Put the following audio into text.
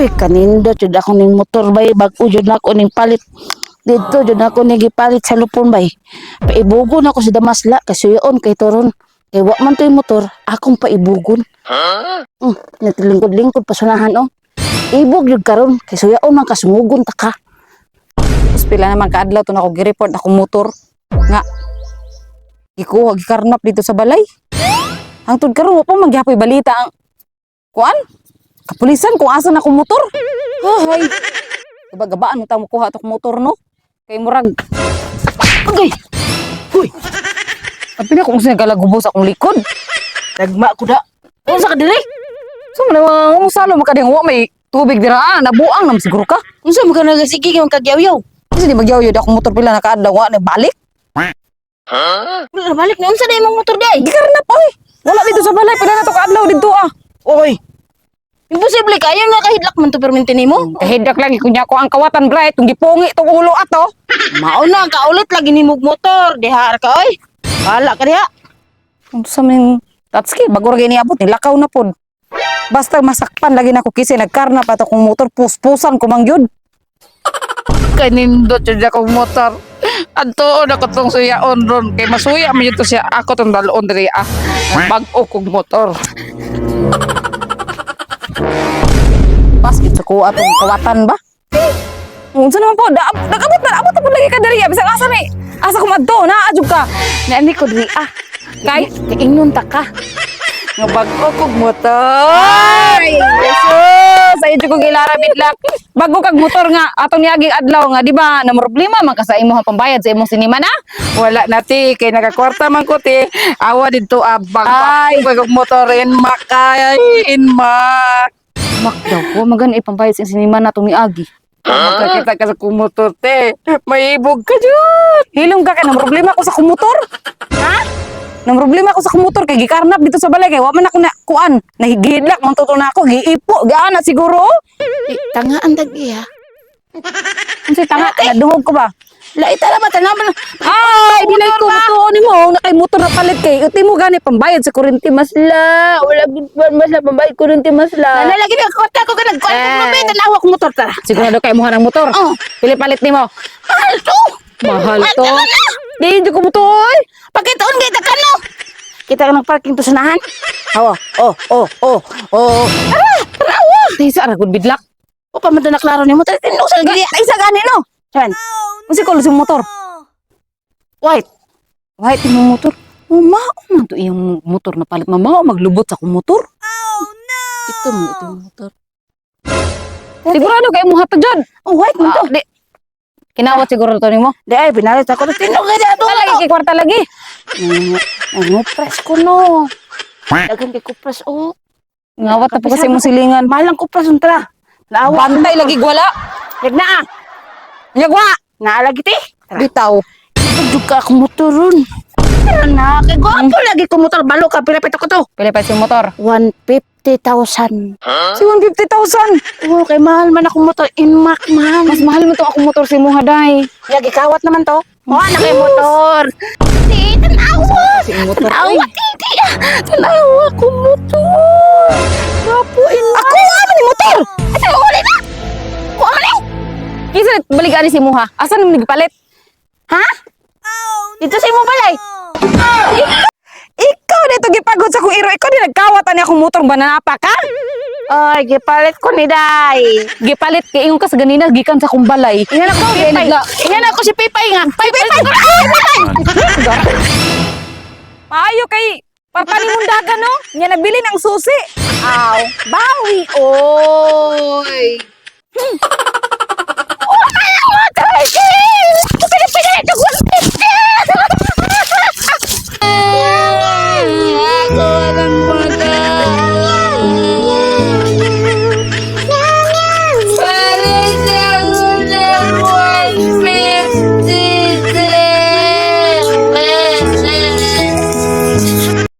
Uy, kanindo jud ako ning motor bay bag-o jud ako ning palit. Dito jud ako ning gipalit sa lupon bay. Paibugon ako sa Damasla kasuyon kay Toron. Kay wa man toy motor, akong paibugon. Natilingkod-lingkod pasunahan oh. Ibog jud karon kay suyaon man kasungugon ta ka. Tapos pila naman kaadlaw to na ako gi-report akong motor nga gikuha gikarnap dito sa balay. Hangtod karon wa pa man gihapoy balita ang kuan kapulisan kung asa na akong motor. Hay. Gaba-gabaan mo ta mo kuha akong motor no. Kay murag Agay. Uy, abi na kung sino galagubos akong likod. nagma ko da. Unsa ka diri? So man salo makading wa may tubig dira nabuang nam siguro ka. Unsa mo ka nagasigi kay kagyaw-yaw? Kasi di magyaw yun akong motor pila na kaadlaw wa na balik. Wala balik na unsa na imong motor day? Gikarnap oy. Wala dito sa balay pila na to kaadlaw dito Oy. Imposible kaya nga kahidlak man to perminti nimo. Kahidak lagi kunya ko ang kawatan bright tong gipungi tong ulo ato. Mao na kaulit lagi nimog motor, dihar ka oy. Hala ka diha. Unsa man tatski bagor gini abot ni lakaw na pod. Basta masakpan lagi nako kasi nagkarna pa to kong motor puspusan ko mangyud. Kanindot jud akong motor. Adto na ko tong suyaon ron kay masuya man to siya ako tong dalon diri bag-o kog motor. Basket sa ko atong kawatan ba? Unsa naman po nagabot na po lagi ka diri bisag asa ni asa ko madto na adjug ka. Naani ko diri Kay kaingon ta ka. nga bag-o kog motor. Ay, Jesus! Sa ito ko gilara bidlak. Bago kag motor nga atong niaging adlaw nga di ba na problema man ka sa imong pambayad sa imong sinima na? Wala na ti kay nagakwarta man ko ti awa dito abang Ay. kog motor in makay in mak. Mak daw ko magan ipambayad sa sinima na tong niagi. Magkakita ka sa kumotor te. May ibog ka jud. Hilom ka na problema ko sa kumotor. Ha? Nang problema ko sa kumotor kay gikarnap dito sa balay kay wa man ako na kuan. Nahigidlak man tuto na ako giipo gaana siguro. Tangaan tagi ha. Unsa tanga nadungog ko ba? Laita ra mata naman. Ay, dilay ko tuon nimo na kay motor na palit kay uti mo gani pambayad sa kuryente masla. Wala gid pa masla pambayad kuryente masla. Nalagi na kwarta ko ka nagkuan ko mabe tanawa ko motor ta. Sigurado kay mo ng motor. Oh. Pili palit nimo. Mahal to. Mahal to. Di ko mo to oy. Pakitaon kay takano. Kita ka nagparking to sanahan. Oh. Tarawa. Sa ara gud bidlak. O pa man to naklaro nimo ta tinno sa gili. Ay sa gani no. San? Unsa ko sa motor? White. Wahit imong motor. Mao man to iyong motor na palit mama maglubot sa akong motor. Ito mo motor. Sigurado kay mo hatag dyan. Oh, white mo to. Di. Kinawat siguro to nimo. Di ay binalit ako to tinno kay ato. Lagi kay kwarta lagi. Ano press ko no. Dagan kay ko press oh. Ngawat na po kasi mong silingan. Malang ko press untra. Naawa. Bantay lagi gwala. Yagna. Nyagwa. Naalagi ti. Bitaw. Pagdug ka ako motor ron. Na, kay gwapo lagi ko motor. Balo ka, pinapit ako to. Pila pa yung motor? 150,000. Si 150,000. Oh, kay mahal man ako motor. Inmak man. Mas mahal mo to akong motor si mong haday. Lagi kawat naman to. Oh, na kay motor. Ti, tanawa. Si motor. Tanawa, titi. Tanawa ko motor. Gwapo, inmak. Ako nga ni motor. Asa, uli na. Kuha man eh. Kisa balik ani si Muha. Asan mo nagpalit? Ha? Dito sa imo balay. Ikaw dito gipagod sa kong iro. Ikaw di nagkawatan ni akong motor bananapa ka? Ay, gipalit ko ni Day. Gipalit kay ingon ka sa ganina gikan sa kong balay. Iyan ako, Pipay. Iyan ako si Pipay nga. Pipay. Maayo kay papani mong daga no? Nya nabili ng susi. Aw, bawi. Oy.